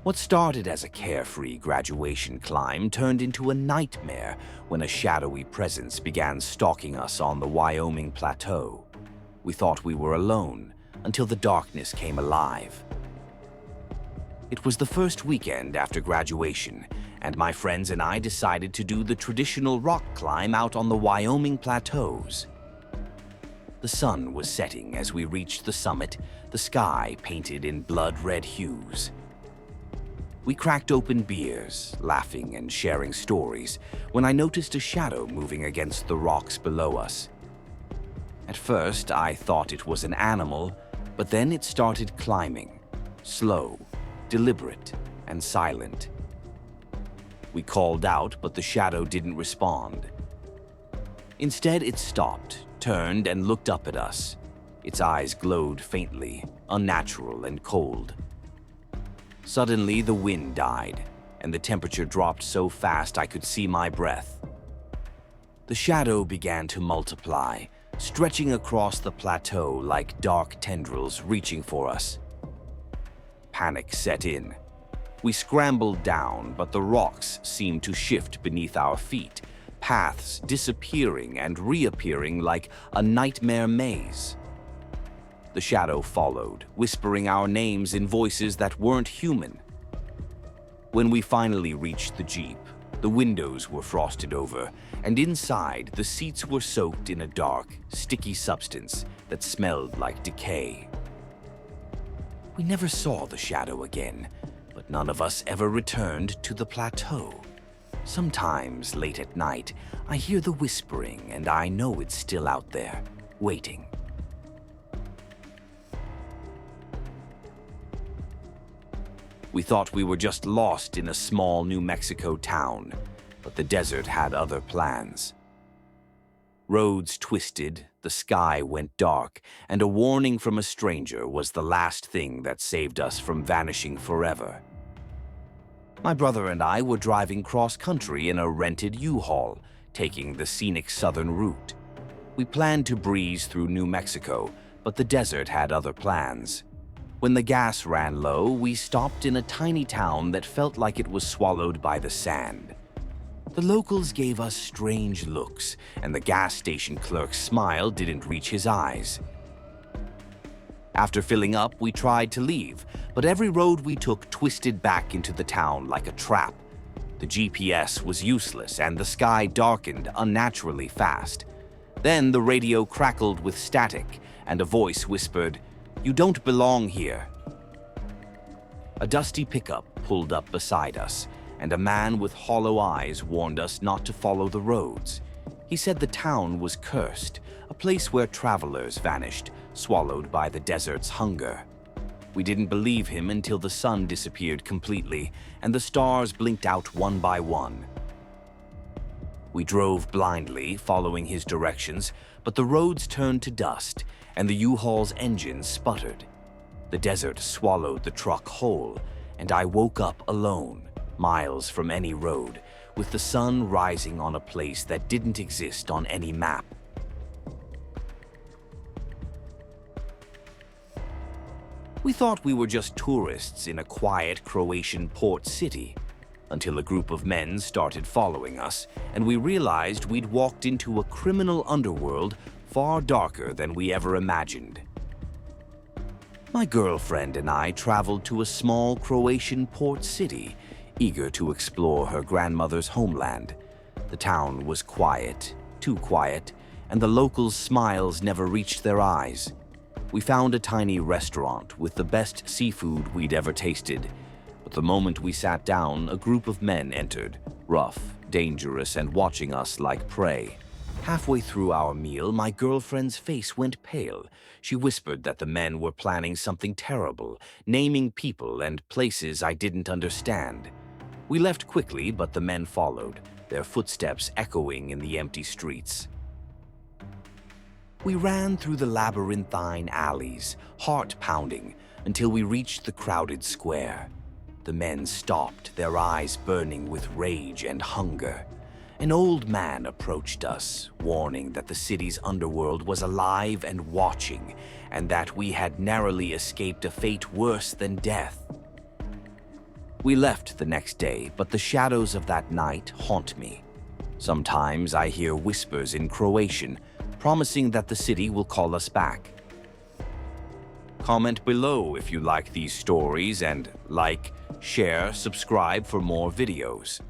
What started as a carefree graduation climb turned into a nightmare when a shadowy presence began stalking us on the Wyoming Plateau. We thought we were alone until the darkness came alive. It was the first weekend after graduation, and my friends and I decided to do the traditional rock climb out on the Wyoming plateaus. The sun was setting as we reached the summit, the sky painted in blood-red hues. We cracked open beers, laughing and sharing stories, when I noticed a shadow moving against the rocks below us. At first, I thought it was an animal, but then it started climbing, slow, deliberate, and silent. We called out, but the shadow didn't respond. Instead, it stopped, turned, and looked up at us. Its eyes glowed faintly, unnatural and cold. Suddenly, the wind died, and the temperature dropped so fast I could see my breath. The shadow began to multiply, stretching across the plateau like dark tendrils reaching for us. Panic set in. We scrambled down, but the rocks seemed to shift beneath our feet, paths disappearing and reappearing like a nightmare maze. The shadow followed, whispering our names in voices that weren't human. When we finally reached the Jeep, the windows were frosted over, and inside, the seats were soaked in a dark, sticky substance that smelled like decay. We never saw the shadow again, but none of us ever returned to the plateau. Sometimes, late at night, I hear the whispering, and I know it's still out there, waiting. We thought we were just lost in a small New Mexico town, but the desert had other plans. Roads twisted, the sky went dark, and a warning from a stranger was the last thing that saved us from vanishing forever. My brother and I were driving cross-country in a rented U-Haul, taking the scenic southern route. We planned to breeze through New Mexico, but the desert had other plans. When the gas ran low, we stopped in a tiny town that felt like it was swallowed by the sand. The locals gave us strange looks, and the gas station clerk's smile didn't reach his eyes. After filling up, we tried to leave, but every road we took twisted back into the town like a trap. The GPS was useless, and the sky darkened unnaturally fast. Then the radio crackled with static, and a voice whispered, "You don't belong here." A dusty pickup pulled up beside us, and a man with hollow eyes warned us not to follow the roads. He said the town was cursed, a place where travelers vanished, swallowed by the desert's hunger. We didn't believe him until the sun disappeared completely, and the stars blinked out one by one. We drove blindly, following his directions, but the roads turned to dust, and the U-Haul's engine sputtered. The desert swallowed the truck whole, and I woke up alone, miles from any road, with the sun rising on a place that didn't exist on any map. We thought we were just tourists in a quiet Croatian port city, until a group of men started following us, and we realized we'd walked into a criminal underworld far darker than we ever imagined. My girlfriend and I traveled to a small Croatian port city, eager to explore her grandmother's homeland. The town was quiet, too quiet, and the locals' smiles never reached their eyes. We found a tiny restaurant with the best seafood we'd ever tasted, but the moment we sat down, a group of men entered, rough, dangerous, and watching us like prey. Halfway through our meal, my girlfriend's face went pale. She whispered that the men were planning something terrible, naming people and places I didn't understand. We left quickly, but the men followed, their footsteps echoing in the empty streets. We ran through the labyrinthine alleys, heart-pounding, until we reached the crowded square. The men stopped, their eyes burning with rage and hunger. An old man approached us, warning that the city's underworld was alive and watching, and that we had narrowly escaped a fate worse than death. We left the next day, but the shadows of that night haunt me. Sometimes I hear whispers in Croatian, promising that the city will call us back. Comment below if you like these stories and like, share, subscribe for more videos.